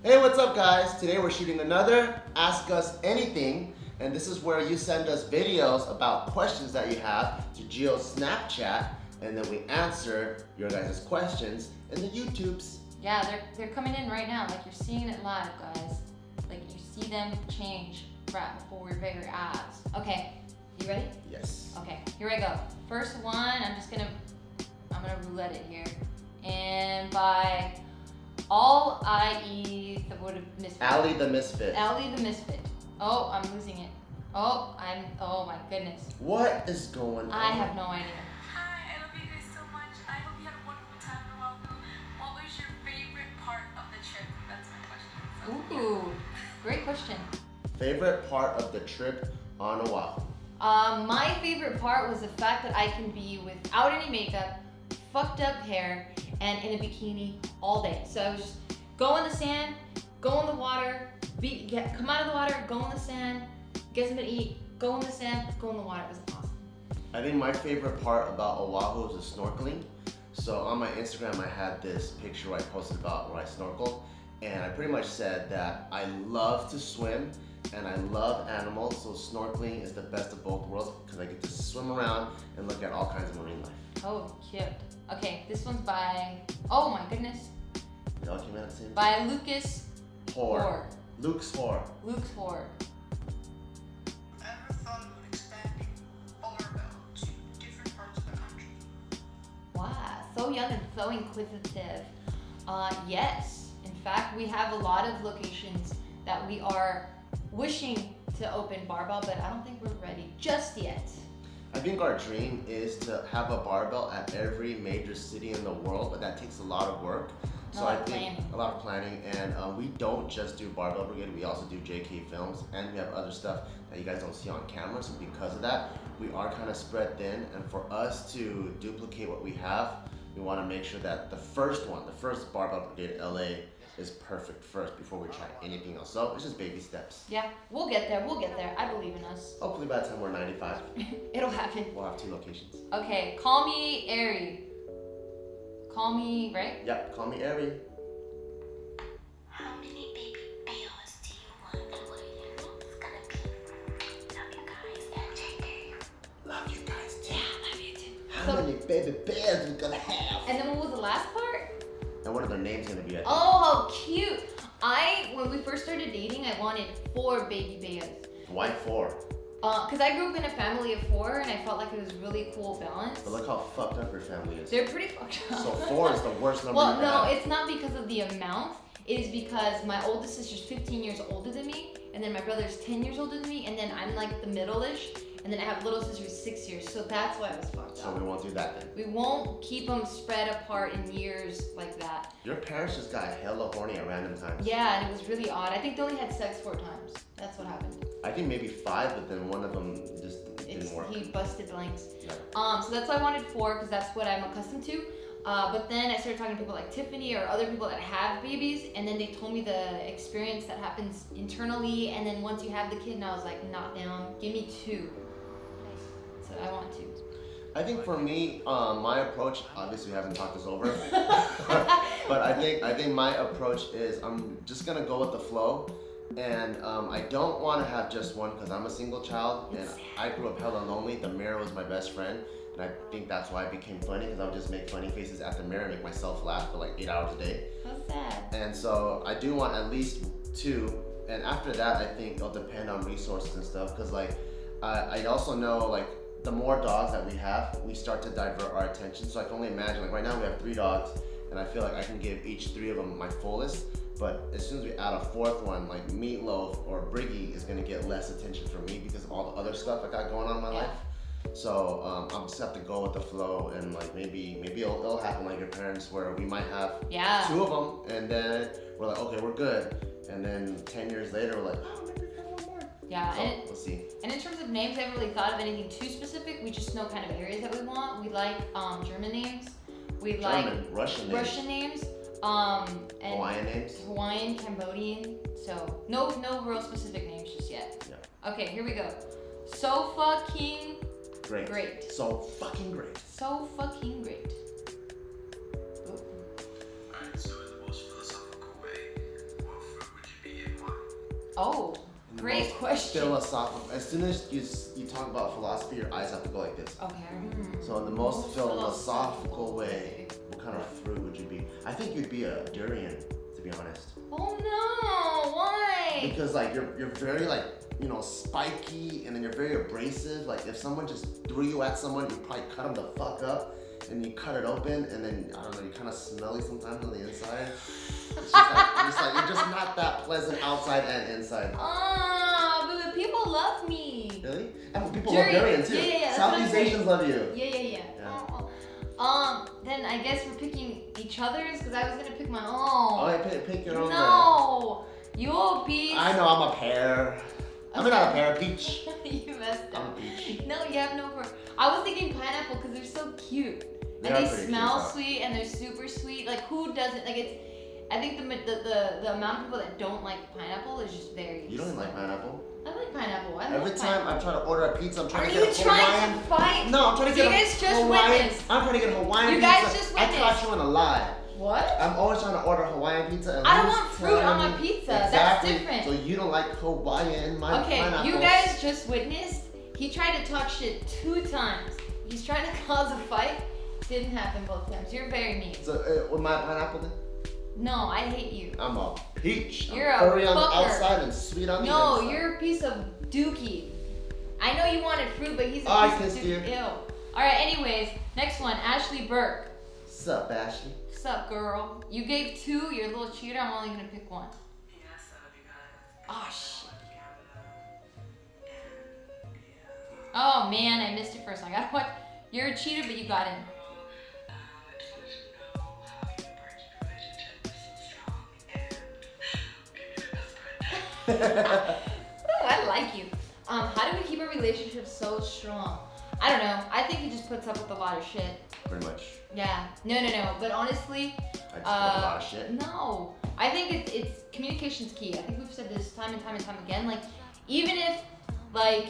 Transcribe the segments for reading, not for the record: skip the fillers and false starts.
Hey, what's up guys? Today we're shooting another Ask Us Anything, and this is where you send us videos about questions that you have to Gio's Snapchat, and then we answer your guys' questions in the YouTubes. Yeah, they're coming in right now, like you're seeing it live, guys. Like you see them change right before we read your ads. Okay, you ready? Yes. Okay, here I go. First one, I'm gonna roulette it here. And by all I.e. the word misfit. Allie the Misfit. Allie the Misfit. Oh, I'm losing it. Oh my goodness. What is going on? I have no idea. Hi, I love you guys so much. I hope you had a wonderful time in Oahu. What was your favorite part of the trip? That's my question. Ooh, great question. Favorite part of the trip on Oahu? My favorite part was the fact that I can be without any makeup, fucked up hair, and in a bikini all day. So I was just go in the sand, go in the water, come out of the water, go in the sand, get something to eat, go in the sand, go in the water. It was awesome. I think my favorite part about Oahu is the snorkeling. So on my Instagram, I had this picture where I posted about where I snorkeled, and I pretty much said that I love to swim and I love animals, so snorkeling is the best of both worlds because I get to swim around and look at all kinds of marine life. Oh, cute. Okay, this one's by, oh my goodness, They all came out the same by Lucas Hoare. Luke's Hoare. Luke's Hoare. Ever thought about expanding Barbell to different parts of the country? Wow, so young and so inquisitive. Yes, in fact, we have a lot of locations that we are wishing to open Barbell, but I don't think we're ready just yet. I think our dream is to have a barbell at every major city in the world, but that takes a lot of work. A lot of planning. A lot of planning, and we don't just do Barbell Brigade, we also do JK Films, and we have other stuff that you guys don't see on camera, so because of that, we are kind of spread thin, and for us to duplicate what we have, we want to make sure that the first Barbell Brigade LA is perfect first before we try anything else. So it's just baby steps. Yeah, we'll get there, I believe in us. Hopefully by the time we're 95, It'll happen. we'll have 2 locations. Okay, call me Ari. Call me, right? Yep, call me Ari. How many baby bears do you want and what are your names gonna be? Love you guys and JK. Love you guys too. Yeah, love you too. How many baby bears we gonna have? And then what was the last part? And what are their names gonna be? Oh, how cute. When we first started dating, I wanted 4 baby bears. Why 4? Because I grew up in a family of 4 and I felt like it was really cool balance. But look how fucked up your family is. They're pretty fucked up. So 4 is the worst number Well, you no, have. it's not because of the amount. It is because my oldest sister's 15 years older than me, and then my brother's 10 years older than me, and then I'm like the middle-ish, and then I have little sister who's 6 years, so that's why I was fucked So up. we won't do that then. We won't keep them spread apart in years like that. Your parents just got hella horny at random times. Yeah, and it was really odd. I think they only had sex 4 times. That's what happened. I think maybe 5, but then one of them just didn't work. He busted blanks. Yeah. So that's why I wanted 4, because that's what I'm accustomed to. But then I started talking to people like Tiffany or other people that have babies, and then they told me the experience that happens internally, and then once you have the kid, and I was like, not down, give me 2. So I want 2. I think for me, my approach, obviously we haven't talked this over, but I think my approach is I'm just gonna go with the flow, and I don't want to have just one because I'm a single child and I grew up hella lonely. The mirror was my best friend, and I think that's why I became funny, because I would just make funny faces at the mirror and make myself laugh for like 8 hours a day. How sad. And so I do want at least 2, and after that I think it'll depend on resources and stuff, because like I also know like the more dogs that we have, we start to divert our attention. So I can only imagine, like right now we have 3 dogs, and I feel like I can give each 3 of them my fullest, but as soon as we add a 4th one, like Meatloaf or Briggy is gonna get less attention from me because of all the other stuff I got going on in my life. So I'll just have to go with the flow, and like maybe it'll happen like your parents, where we might have 2 of them, and then we're like, okay, we're good, and then 10 years later we're like, oh, maybe we have 1 more. Yeah, So, and we'll see. And in terms of names, I haven't really thought of anything too specific. We just know kind of areas that we want. We like German names. We like Russian names. And Hawaiian names. Hawaiian, Cambodian. So no real specific names just yet. Yeah. Okay, here we go. So fucking great. So fucking great. So fucking great. Ooh. Alright, so in the most philosophical way, what Oh, In the great most question. Philosophical. As soon as you talk about philosophy, your eyes have to go like this. Okay. So in the most philosophical way, what kind of fruit would you be? I think you'd be a durian, to be honest. Oh no, why? Because like you're very like, you know, spiky, and then you're very abrasive. Like if someone just threw you at someone, you'd probably cut them the fuck up, and you cut it open, and then I don't know, you kind of smelly sometimes on the inside. It's just like you're just not that pleasant outside and inside. Ah, but people love me. Really? I mean, people love durian too. Yeah, that's what I'm Southeast saying. Asians love you. Yeah. Then I guess we're picking each other's because I was gonna pick my own. Oh, yeah, pick your own. No, you're a peach. I know, I'm a pear. I'm not a pear, a peach. You messed I'm a up. peach. No, you have no fruit. I was thinking pineapple because they're so cute They and are they pretty smell cute, sweet and they're super sweet. Like who doesn't like it's? I think the amount of people that don't like pineapple is just very. You don't even like pineapple? I like pineapple. I Every love time pineapple. I try to order a pizza, I'm trying Are to you get a trying Hawaiian. to fight? No, I'm trying to So get you a guys just Hawaiian. witnessed. I'm trying to get a Hawaiian You pizza. guys just I witnessed. caught you in a lie. What? I'm always trying to order Hawaiian pizza. And I don't Lou's want fruit on telling my me- pizza. That's Exactly. different. So you don't like Hawaiian, my Okay, pineapple. you guys just witnessed. He tried to talk shit 2 times. He's trying to cause a fight. Didn't happen both times. You're very mean. So with my pineapple then? No, I hate you. I'm a peach. You're I'm a furry on the fucker. outside and sweet on the No, inside. you're a piece of dookie. I know you wanted fruit, but he's a Oh, I piece of kissed you. dookie. Ew. Alright, anyways, next one, Ashley Burke. Sup, Ashley? What's up, girl? You gave 2, you're a little cheater, I'm only gonna pick 1. Oh, shit. Oh, man, I missed it first. I gotta watch. You're a cheater, but you got in. Ooh, I like you. How do we keep a relationship so strong? I don't know. I think he just puts up with a lot of shit. Pretty much. Yeah. No. But honestly, I just put a lot of shit. no. I think it's communication's key. I think we've said this time and time again. Like, even if like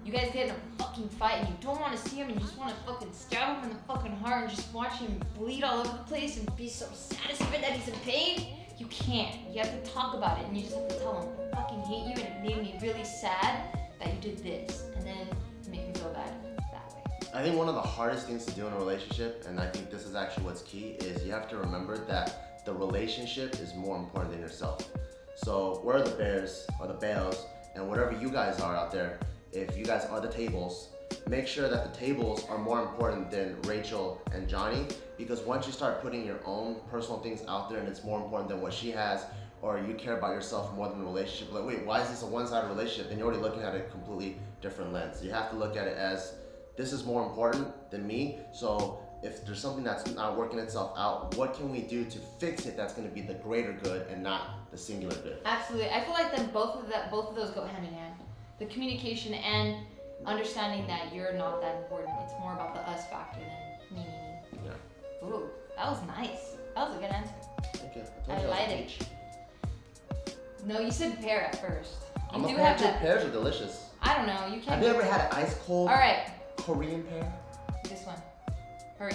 you guys get in a fucking fight and you don't want to see him and you just want to fucking stab him in the fucking heart and just watch him bleed all over the place and be so satisfied that he's in pain, you can't. You have to talk about it and you just have to tell him, I fucking hate you and it made me really sad that you did this, and then make him feel bad that way. I think one of the hardest things to do in a relationship, and I think this is actually what's key, is you have to remember that the relationship is more important than yourself. So we're the bears or the bales, and whatever you guys are out there, if you guys are the tables, make sure that the tables are more important than Rachel and Johnny, because once you start putting your own personal things out there and it's more important than what she has, or you care about yourself more than the relationship, like wait, why is this a one-sided relationship? And you're already looking at it a completely different lens. You have to look at it as, this is more important than me, so if there's something that's not working itself out, what can we do to fix it that's gonna be the greater good and not the singular good? Absolutely. I feel like then both of those go hand in hand. The communication and understanding that you're not that important. It's more about the us factor than me. Yeah. Ooh, that was nice. That was a good answer. Okay. I like it. No, you said pear at first. I'm You a do pear have too. that. Pears are delicious. I don't know. You can't. Have you ever had an ice cold All right, Korean pear? this one. Hurry.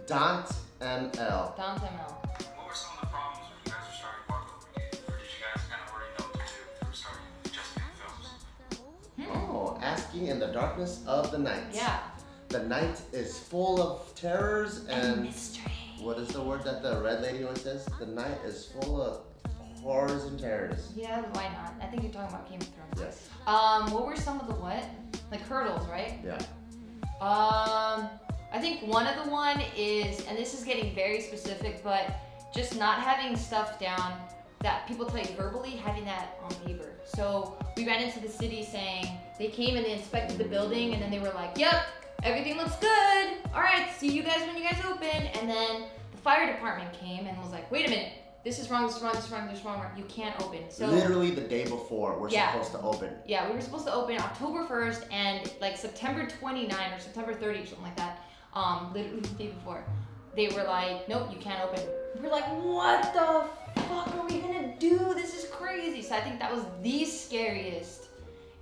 Dant ML. Down to ML. What were some of the problems when you guys were starting Barbell Brigade? Or did you guys kind of already know what to do if you were starting just making films? Oh, asking in the darkness of the night. Yeah. The night is full of terrors and mystery. what is the word that the red lady always says? The night is full of horrors and terrors. Yeah, why not? I think you're talking about Game of Thrones. Yes. What were some of the what? Like hurdles, right? Yeah. I think one of the one is, and this is getting very specific, but just not having stuff down that people tell you verbally, having that on paper. So we ran into the city saying, they came and they inspected the building and then they were like, yep, everything looks good. All right, see you guys when you guys open. And then the fire department came and was like, wait a minute, this is wrong, this is wrong, this is wrong, this is wrong, you can't open. So Literally the day before we're Yeah. supposed to open. yeah, we were supposed to open October 1st and like September 29 or September 30 or something like that. Literally the day before. They were like, nope, you can't open. We're like, what the fuck are we gonna do? This is crazy. So I think that was the scariest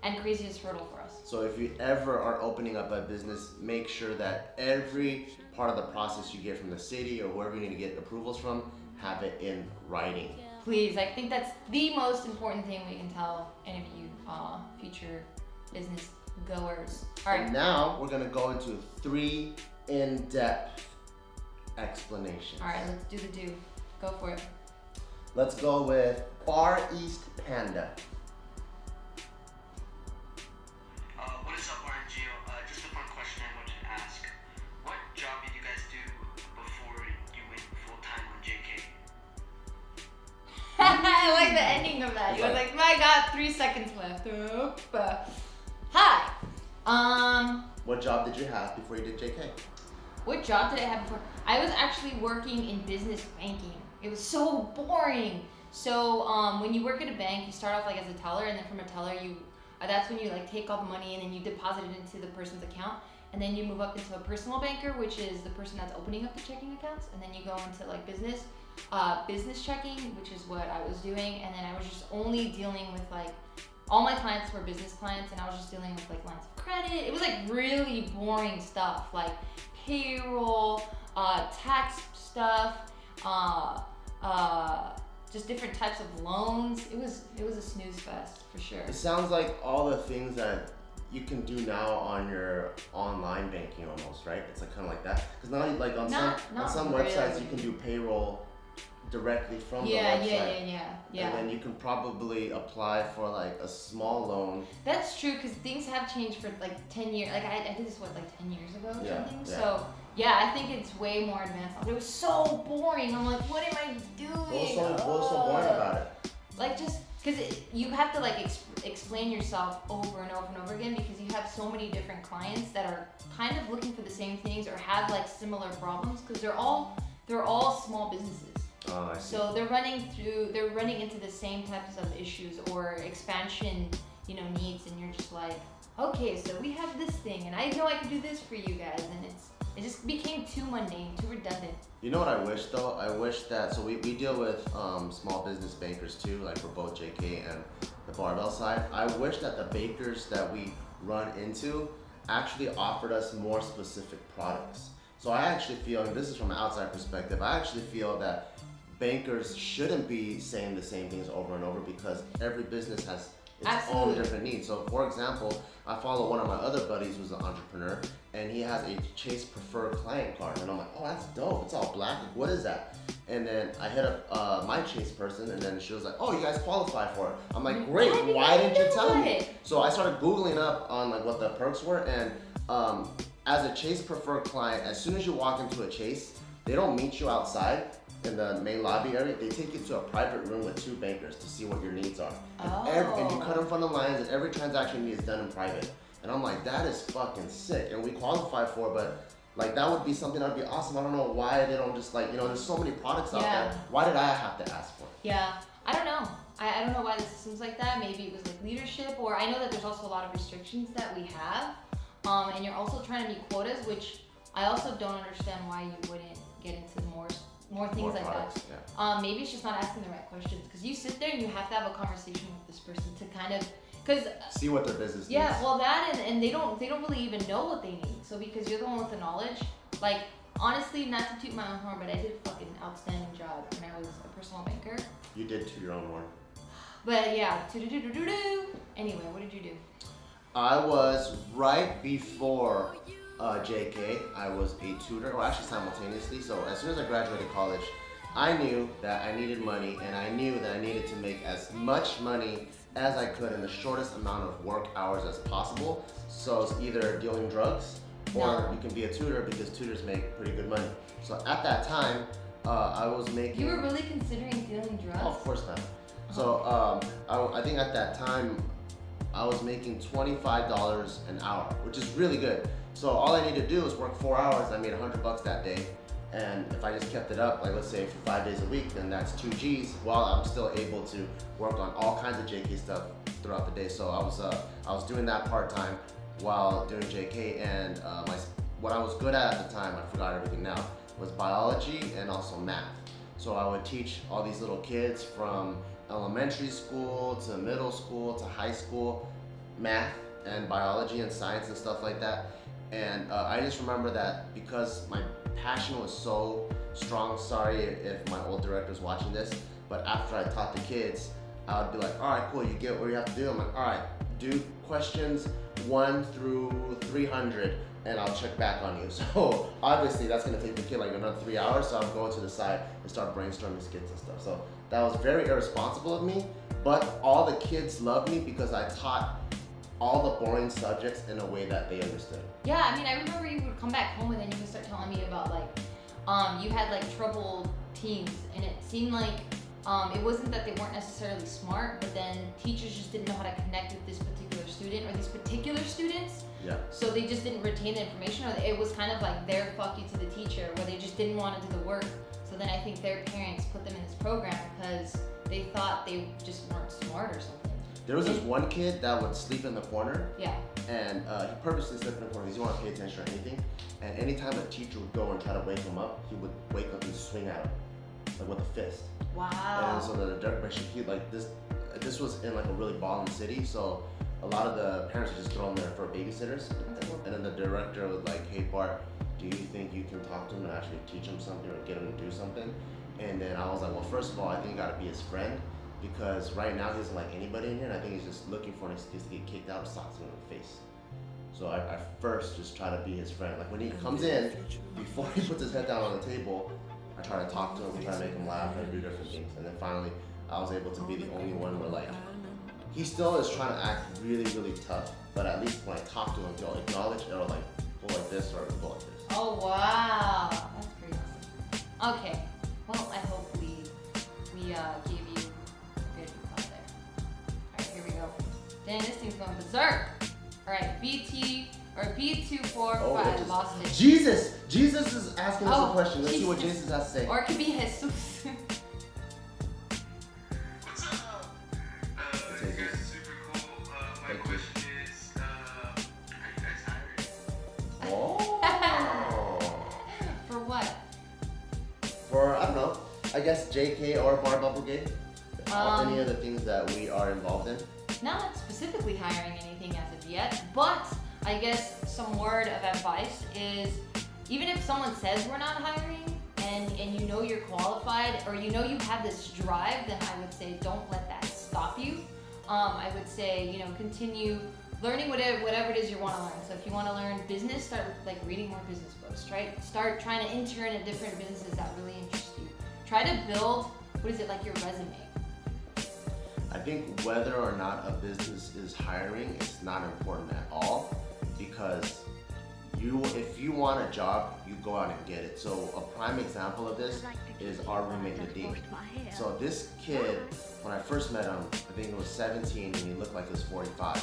and craziest hurdle for us. So if you ever are opening up a business, make sure that every part of the process you get from the city or wherever you need to get approvals from, have it in writing. Please, I think that's the most important thing we can tell any of you future business goers. All right. And now we're gonna go into 3 in-depth explanations. All right, let's do the do. Go for it. Let's go with Far East Panda. What is up, Bart and Gio? Just a fun question I wanted to ask. What job did you guys do before you went full-time on JK? I like the ending of that. You were like, I got 3 seconds left. Hi. What job did you have before you did JK? What job did I have before? I was actually working in business banking. It was so boring. So when you work at a bank, you start off like as a teller, and then from a teller, that's when you like take all the money and then you deposit it into the person's account, and then you move up into a personal banker, which is the person that's opening up the checking accounts, and then you go into like business checking, which is what I was doing, and then I was just only dealing with like all my clients were business clients, and I was just dealing with like lines of credit. It was like really boring stuff, like payroll, tax stuff, just different types of loans. It was a snooze fest for sure. It sounds like all the things that you can do now on your online banking almost, right? It's like kind of like that. Because now, like on some websites, you can do payroll directly from the website. Yeah. And then you can probably apply for like a small loan. That's true, because things have changed for like 10 years. Like I did this, like 10 years ago or something? Yeah. So yeah, I think it's way more advanced. It was so boring. I'm like, what am I doing? What was so boring about it? Like just, because you have to like explain yourself over and over and over again, because you have so many different clients that are kind of looking for the same things or have like similar problems, because they're all small businesses. Oh, I see. So they're running into the same types of issues or expansion, needs, and you're just like, okay, so we have this thing, and I know I can do this for you guys, and it just became too mundane, too redundant. You know what I wish though? I wish that, so we deal with small business bankers too, like for both JK and the Barbell side. I wish that the bakers that we run into actually offered us more specific products. So I actually feel, and this is from an outside perspective, I actually feel that bankers shouldn't be saying the same things over and over, because every business has its own different needs. So for example, I follow one of my other buddies who's an entrepreneur, and he has a Chase Preferred client card, and I'm like, oh, that's dope, it's all black, like, what is that? And then I hit up my Chase person, and then she was like, oh, you guys qualify for it. I'm like, great, why didn't you tell me? So I started Googling up on like what the perks were, and as a Chase Preferred client, as soon as you walk into a Chase, they don't meet you outside in the main lobby area. They take you to a private room with 2 bankers to see what your needs are. And you cut in front of lines, and every transaction is done in private. And I'm like, that is fucking sick. And we qualify for it, but like that would be something that would be awesome. I don't know why they don't just like, there's so many products out there. Why did I have to ask for it? Yeah, I don't know. I don't know why the system's like that. Maybe it was like leadership, or I know that there's also a lot of restrictions that we have. And you're also trying to meet quotas, which I also don't understand why you wouldn't get into more things like products, that. Yeah. Maybe it's just not asking the right questions, because you sit there and you have to have a conversation with this person to kind of, because see what their business needs. Yeah, well that, and they don't really even know what they need. So because you're the one with the knowledge, like honestly, not to toot my own horn, but I did a fucking outstanding job when I was a personal banker. You did to your own horn. But yeah, anyway, what did you do? I was right before JK, I was a tutor, or actually simultaneously. So as soon as I graduated college, I knew that I needed money, and I knew that I needed to make as much money as I could in the shortest amount of work hours as possible. So it's either dealing drugs, or you can be a tutor, because tutors make pretty good money. So at that time, I was making... You were really considering dealing drugs? Oh, of course not. So I think at that time, I was making $25 an hour, which is really good. So all I need to do is work 4 hours. I made $100 that day. And if I just kept it up, like let's say for 5 days a week, then that's 2 G's, while I'm still able to work on all kinds of JK stuff throughout the day. So I was doing that part-time while doing JK, and what I was good at the time, I forgot everything now, was biology and also math. So I would teach all these little kids from elementary school to middle school to high school, math and biology and science and stuff like that. And I just remember that because my passion was so strong, sorry if my old director's watching this, But after I taught the kids, I would be like, all right, cool, you get what you have to do. I'm like, all right, do questions 1 through 300 and I'll check back on you. So obviously that's gonna take the kid like another 3 hours, so I'll go to the side and start brainstorming skits and stuff. So that was very irresponsible of me, but all the kids loved me because I taught all the boring subjects in a way that they understood. Yeah, I mean, I remember you would come back home and then you would start telling me about like, you had like troubled teens, and it seemed like it wasn't that they weren't necessarily smart, but then teachers just didn't know how to connect with this particular student or these particular students. Yeah. So they just didn't retain the information, or it was kind of like their fuck you to the teacher, where they just didn't want to do the work. So then I think their parents put them in this program because they thought they just weren't smart or something. There was this one kid that would sleep in the corner. Yeah. And he purposely slept in the corner because he didn't want to pay attention or anything. And anytime a teacher would go and try to wake him up, he would wake up and swing at him, like with a fist. Wow. And so the director, he like this was in like a really ballin' city, so a lot of the parents would just throw him there for babysitters. And then the director was like, hey Bart, do you think you can talk to him and actually teach him something or get him to do something? And then I was like, well, first of all, I think you gotta be his friend, because right now he doesn't like anybody in here, and I think he's just looking for an excuse to get kicked out or sock him in the face. So I first just try to be his friend. Like when he comes in, before he puts his head down on the table, I try to talk to him, try to make him laugh, and do different things. And then finally, I was able to be the only one where like, he still is trying to act really, really tough, but at least when I talk to him, he'll acknowledge it, or like go like this or go like this. Oh wow, that's pretty awesome. Okay, well I hope we gave you a good reply there. Alright, here we go. Dang, this thing's going berserk. Alright, BT or B245 lost it. Jesus is asking us a question. Let's see what Jesus. Jesus has to say. Or it could be Jesus. What's up? You guys are super cool. My Thank you. question is, are you guys hiring? Oh. For what? For, I don't know, I guess JK or Barbell Brigade. Any of the things that we are involved in. Not specifically hiring anything as of yet, but I guess some word of advice is, even if someone says we're not hiring and you know you're qualified or you know you have this drive, then I would say don't let that stop you. I would say, you know, continue learning whatever it is you want to learn. So if you want to learn business, start like reading more business books, right? Start trying to intern at different businesses that really interest you. Try to build, what is it, like your resume. I think whether or not a business is hiring is not important at all, because if you want a job, you go out and get it. So a prime example of this is our roommate Nadeem. So this kid, when I first met him, I think he was 17 and he looked like he was 45.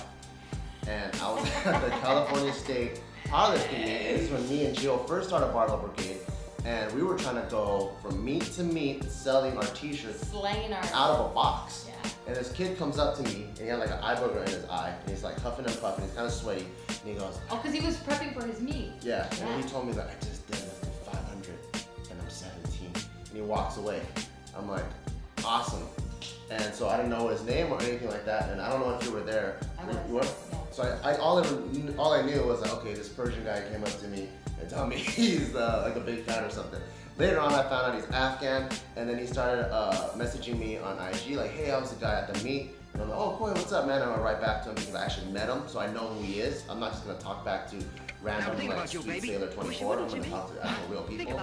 And I was at the California State powerlifting meet, and this is when me and Gio first started Barbell Brigade, and we were trying to go from meet to meet selling our t-shirts Slanging our out of a box. Yeah. And this kid comes up to me, and he had like an eye booger in his eye, and he's like huffing and puffing, he's kind of sweaty, and he goes, Oh, because he was prepping for his meet. yeah, and then he told me, he's like, I just deadlifted 500, and I'm 17, and he walks away. I'm like, awesome. And so I didn't know his name or anything like that, and I don't know if you were there. I was. You were? Yeah. So all I knew was like, okay, this Persian guy came up to me and told me he's like a big fan or something. Later on, I found out he's Afghan, and then he started messaging me on IG like, hey, I was the guy at the meet. And I'm like, oh, cool, what's up, man? And I went right back to him because I actually met him, so I know who he is. I'm not just gonna talk back to random like Sweet Sailor 24. I'm gonna talk to actual real people.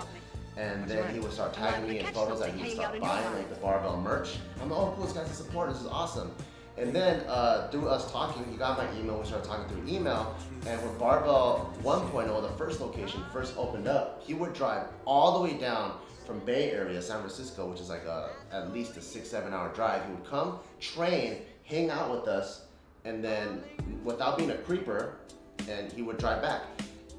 And then he would start tagging me in photos that he would start buying, like the Barbell merch. I'm like, oh, cool, this guy's a supporter, this is awesome. And then through us talking, he got my email, we started talking through email, and when Barbell 1.0, the first location, first opened up, he would drive all the way down from Bay Area, San Francisco, which is like at least a 6-7 hour drive. He would come, train, hang out with us, and then without being a creeper, and he would drive back.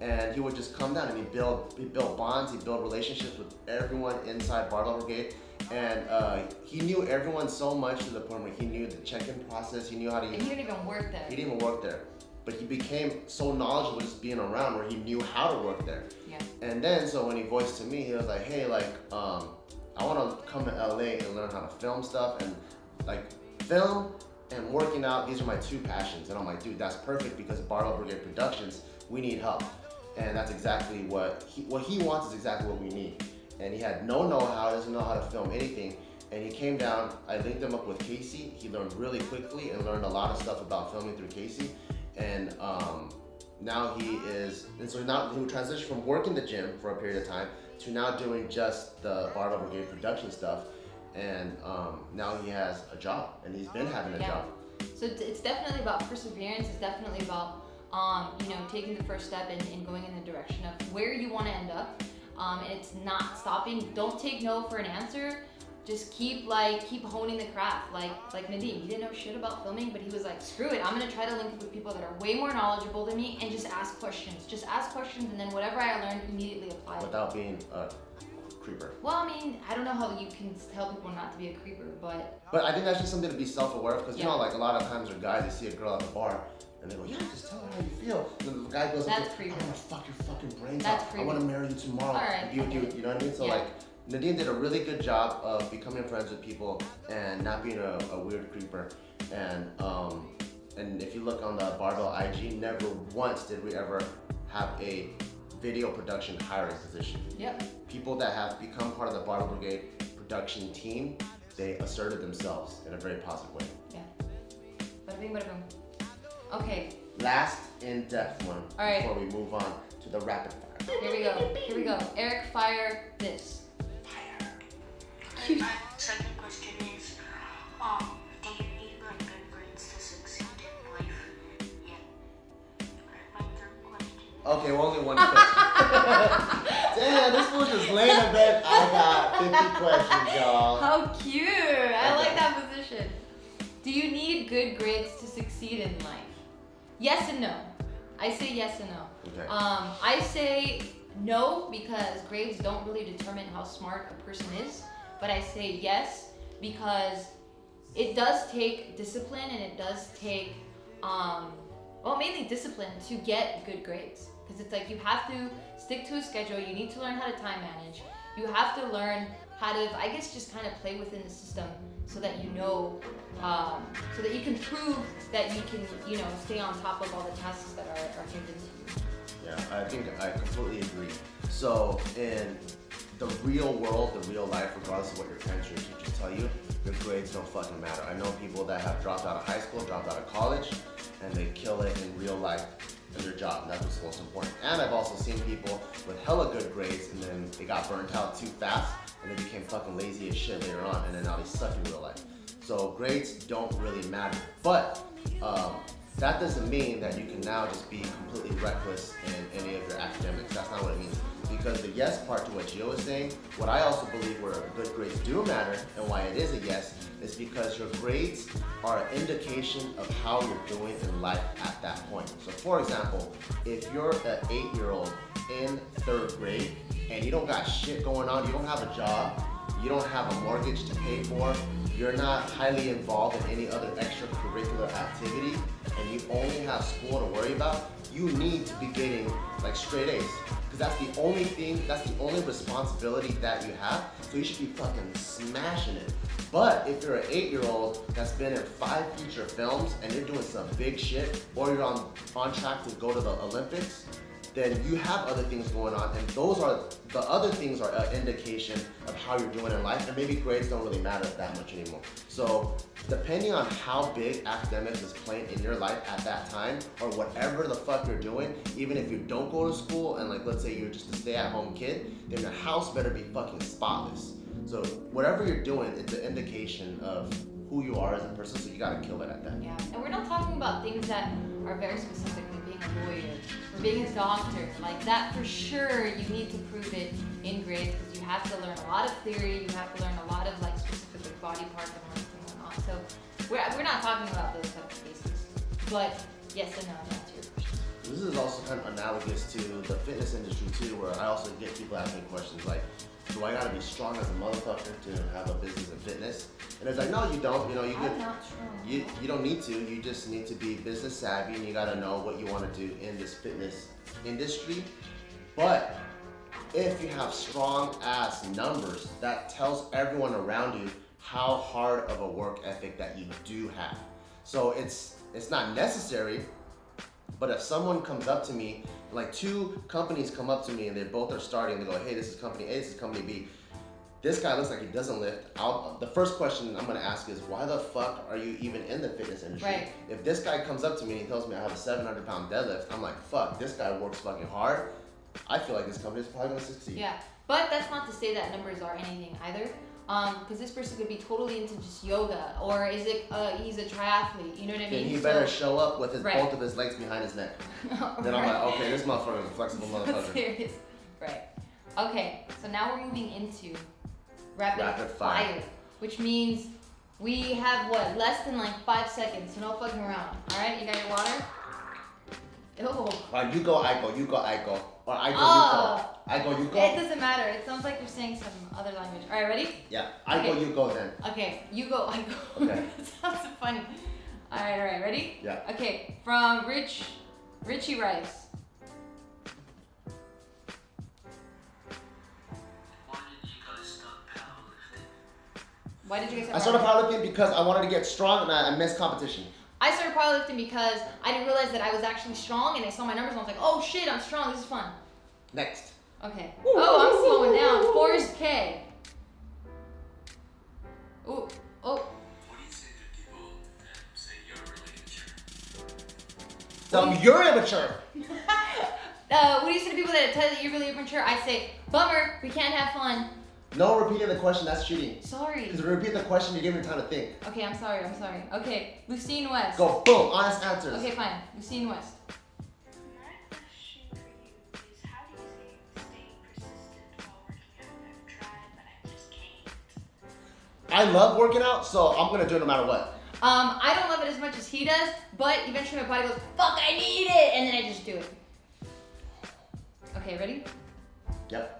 And he would just come down and he built bonds, he built relationships with everyone inside Barbell Brigade. And he knew everyone so much to the point where he knew the check-in process, he knew how to use. And he didn't even work there. He didn't even work there. But he became so knowledgeable just being around where he knew how to work there. Yeah. And then, so when he voiced to me, he was like, hey, like, I want to come to LA and learn how to film stuff, and like film and working out, these are my two passions. And I'm like, dude, that's perfect, because Barbell Brigade Productions, we need help. And that's exactly what he wants is exactly what we need. And he had no know-how, doesn't know how to film anything. And he came down, I linked him up with Casey. He learned really quickly and learned a lot of stuff about filming through Casey. And now he is, and so now he transitioned from working the gym for a period of time to now doing just the Barbell Brigade production stuff. And now he has a job, and he's been having a job. So it's definitely about perseverance. It's definitely about taking the first step and going in the direction of where you want to end up. And it's not stopping. Don't take no for an answer. Just keep honing the craft. Like Nadim, he didn't know shit about filming, but he was like, screw it, I'm gonna try to link up with people that are way more knowledgeable than me and just ask questions. Just ask questions, and then whatever I learned, immediately apply it. Without being a creeper. Well, I mean, I don't know how you can tell people not to be a creeper, but I think that's just something to be self-aware of, because you know, like a lot of times with guys, they see a girl at the bar, and they go, yeah, just tell her how you feel. And the guy goes, That's up to, creepy. I want to fuck your fucking brains That's out. creepy. I want to marry you tomorrow. All right, You know what I mean? So yeah. like, Nadine did a really good job of becoming friends with people and not being a weird creeper. And if you look on the Barbell IG, never once did we ever have a video production hiring position. Yep. People that have become part of the Barbell Brigade production team, they asserted themselves in a very positive way. Yeah. Bada bing, bada boom. Okay, Last in-depth one All right. before we move on to the rapid fire. here we go. Eric, fire this. My second question is, do you need like good grades to succeed in life? Yeah. My third question. Okay, well, only one question. Damn, this fool just laying in bed. I got 50 questions, y'all. How cute! I like Okay. that position. Do you need good grades to succeed in life? Yes and no. I say yes and no. Okay. I say no because grades don't really determine how smart a person is. But I say yes because it does take discipline, and it does take, mainly discipline to get good grades. Because it's like you have to stick to a schedule. You need to learn how to time manage. You have to learn how to, I guess, just kind of play within the system so that you know, so that you can prove that you can, stay on top of all the tasks that are given to you. Yeah, I think I completely agree. So in the real world, the real life, regardless of what your parents or your teachers tell you, your grades don't fucking matter. I know people that have dropped out of high school, dropped out of college, and they kill it in real life in their job, and that's what's most important. And I've also seen people with hella good grades, and then they got burnt out too fast, and they became fucking lazy as shit later on, and then now they suck in real life. So grades don't really matter. But that doesn't mean that you can now just be completely reckless in any of your academics. That's not what it means. Because the yes part to what Gio is saying, what I also believe where good grades do matter and why it is a yes is because your grades are an indication of how you're doing in life at that point. So for example, if you're an 8-year-old in 3rd grade and you don't got shit going on, you don't have a job, you don't have a mortgage to pay for, you're not highly involved in any other extracurricular activity, and you only have school to worry about, you need to be getting like straight A's. Because that's the only thing, that's the only responsibility that you have. So you should be fucking smashing it. But if you're an 8-year-old that's been in 5 feature films and you're doing some big shit, or you're on track to go to the Olympics, then you have other things going on, and those are the other things are an indication of how you're doing in life, and maybe grades don't really matter that much anymore. So depending on how big academics is playing in your life at that time, or whatever the fuck you're doing, even if you don't go to school and like let's say you're just a stay-at-home kid, then your house better be fucking spotless. So whatever you're doing, it's an indication of who you are as a person, so you gotta kill it at that. Yeah, and we're not talking about things that are very specific, like being a lawyer or being a doctor. Like that for sure, you need to prove it in grades because you have to learn a lot of theory, you have to learn a lot of like specific like, body parts and whatnot. So we're not talking about those types of cases. But yes and no to answer your question. This is also kind of analogous to the fitness industry too, where I also get people asking questions like, do I gotta be strong as a motherfucker to have a business in fitness? And it's like, no, you don't. You know, you I'm get, not strong. you don't need to. You just need to be business savvy, and you gotta know what you want to do in this fitness industry. But if you have strong ass numbers, that tells everyone around you how hard of a work ethic that you do have. So it's not necessary. But if someone comes up to me, like 2 companies come up to me and they both are starting, they go, hey, this is company A, this is company B. this guy looks like he doesn't lift. The first question I'm gonna ask is, why the fuck are you even in the fitness industry? Right. If this guy comes up to me and he tells me I have a 700-pound deadlift, I'm like, fuck, this guy works fucking hard. I feel like this company is probably gonna succeed. Yeah, but that's not to say that numbers are anything either. Because this person could be totally into just yoga, or is it he's a triathlete? You know what I mean? Then he better show up with Right. both of his legs behind his neck. Then I'm like, okay, this motherfucker is a flexible motherfucker. Serious. Right. Okay, so now we're moving into rapid fire. fire, which means we have what, less than like 5 seconds, so no fucking around. All right, you got your water? Ew. Alright, you go, I go, you go, I go. Or I go, Oh. you go. I go, you It go. doesn't matter. It sounds like you're saying some other language. All right, ready? Yeah, I go, Okay. you go then. Okay, you go, I go. Okay. That sounds so funny. All right, ready? Yeah. Okay, from Richie Rice. Why did you guys start powerlifting? Why did you guys I started powerlifting because I wanted to get strong and I missed competition. I started powerlifting because I didn't realize that I was actually strong, and I saw my numbers and I was like, oh shit, I'm strong, this is fun. Next. Okay. Oh, I'm slowing down. Forrest K. Ooh. Oh. What do you say to people that say you're really immature? Tell me you're immature. What do you say to people that tell you that you're really immature? I say, bummer, we can't have fun. No repeating the question, that's cheating. Sorry. Because if you repeat the question, you're giving me time to think. Okay, I'm sorry. Okay, Lucine West. Go, boom, honest answers. Okay, fine. Lucine West. My question for you is, how do you stay persistent while working out? I've tried, but I just can't. I love working out, so I'm gonna do it no matter what. I don't love it as much as he does, but eventually my body goes, fuck, I need it, and then I just do it. Okay, ready? Yep.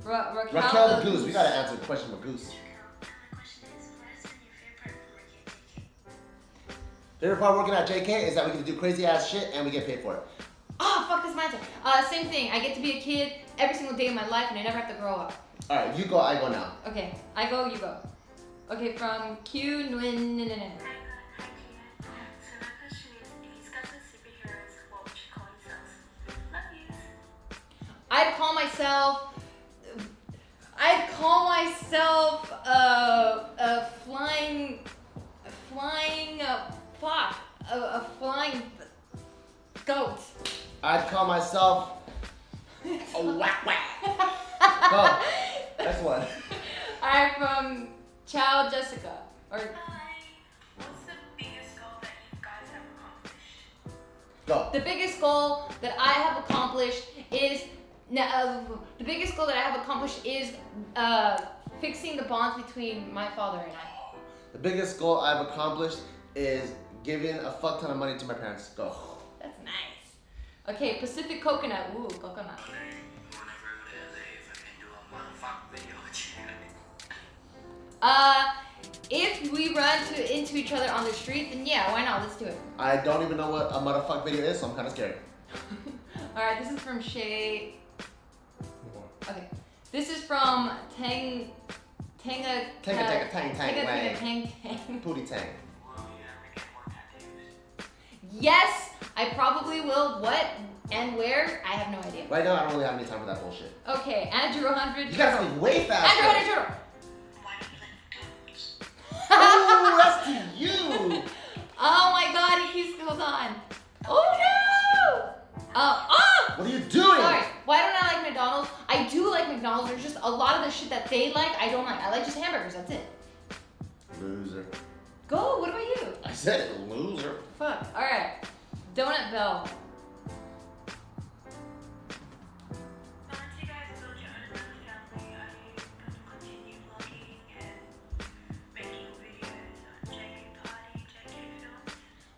Raquel the Goose. We gotta answer the question for Goose. My question is, what has been your favorite part of working at JK? Favorite part of working at JK is that we get to do crazy ass shit and we get paid for it. Ah, fuck, that's my answer. Same thing. I get to be a kid every single day of my life, and I never have to grow up. Alright, you go, I go now. Okay, I go, you go. Okay, from Q. Hi, Gia. So my question is, if you guys are superheroes, what would you call yourselves? Love yous. I'd call myself a flying goat. I'd call myself a whack whack. Go. Next one. Alright, from Ciao Jessica. Or Hi. What's the biggest goal that you guys have accomplished? Go. the biggest goal that I have accomplished is fixing the bonds between my father and I. The biggest goal I've accomplished is giving a fuck ton of money to my parents. Go. That's nice. Okay, Pacific Coconut. Ooh, coconut. Whenever I go to LA, if I can do a motherfucker video with you. If we run into each other on the street, then yeah, why not? Let's do it. I don't even know what a motherfuck video is, so I'm kind of scared. Alright, this is from Shay. Okay. This is from Tang. Tang, Pootie tang. Will you ever get more tattoos? Yes, I probably will. What and where? I have no idea. Right now, I don't really have any time for that bullshit. Okay, Andrew 100. You gotta speak way faster. Andrew 100 Turtle. Why do you like goats? Ooh, that's to you. Oh my god, he keeps goes on. Oh no! Oh! What are you doing? Sorry, why don't I like McDonald's? I do like McDonald's. There's just a lot of the shit that they like, I don't like. I like just hamburgers, that's it. Loser. Go, what about you? I said it, loser. Fuck. Alright. Donut Bell. Once you guys build your own family, are you going to continue vlogging and making videos on JK Party, JK Films?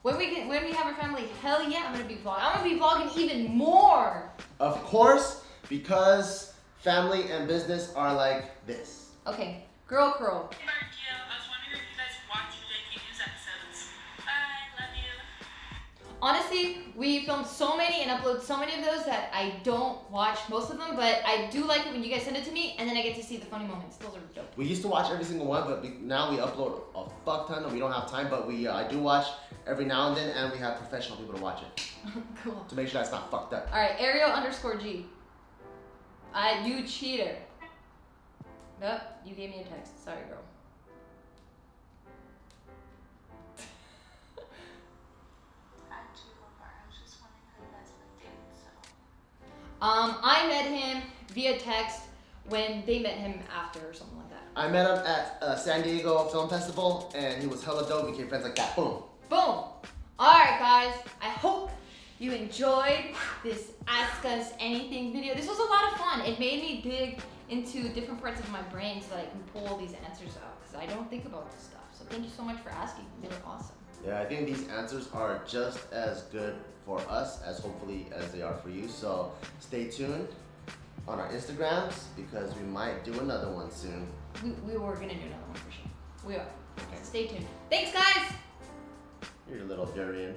When we have our family, hell yeah, I'm gonna be vlogging. I'm gonna be vlogging even more. Of course, because family and business are like this. Okay, Girl Curl. Hey, Bart, Gio, I was wondering if you guys watch JK News episodes. Bye, love you. Honestly, we filmed so many and upload so many of those that I don't watch most of them, but I do like it when you guys send it to me, and then I get to see the funny moments. Those are dope. We used to watch every single one, but now we upload a fuck ton and we don't have time, but I do watch every now and then, and we have professional people to watch it Cool. to make sure that's not fucked up. All right, Ariel _G. You cheater. Nope, you gave me a text. Sorry, girl. I met him via text when they met him after or something like that. I met him at San Diego Film Festival, and he was hella dope. We became friends like that. Boom. Boom. Alright guys, I hope you enjoyed this Ask Us Anything video. This was a lot of fun. It made me dig into different parts of my brain so that I can pull these answers out, because I don't think about this stuff. So thank you so much for asking. They were awesome. Yeah, I think these answers are just as good for us as hopefully as they are for you. So stay tuned on our Instagrams because we might do another one soon. We were gonna do another one for sure. We are. Okay. So stay tuned. Thanks guys! You're a little durian.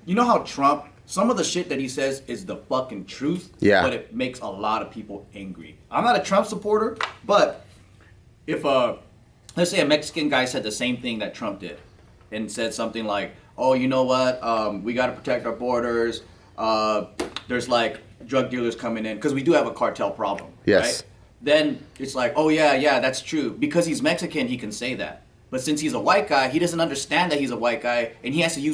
You know how Trump, some of the shit that he says is the fucking truth, Yeah. but it makes a lot of people angry. I'm not a Trump supporter, but if let's say a Mexican guy said the same thing that Trump did and said something like, oh, you know what, we got to protect our borders, there's like drug dealers coming in, because we do have a cartel problem, Yes. right? Then it's like, oh yeah, that's true. Because he's Mexican, he can say that. But since he's a white guy, he doesn't understand that he's a white guy, and he has to use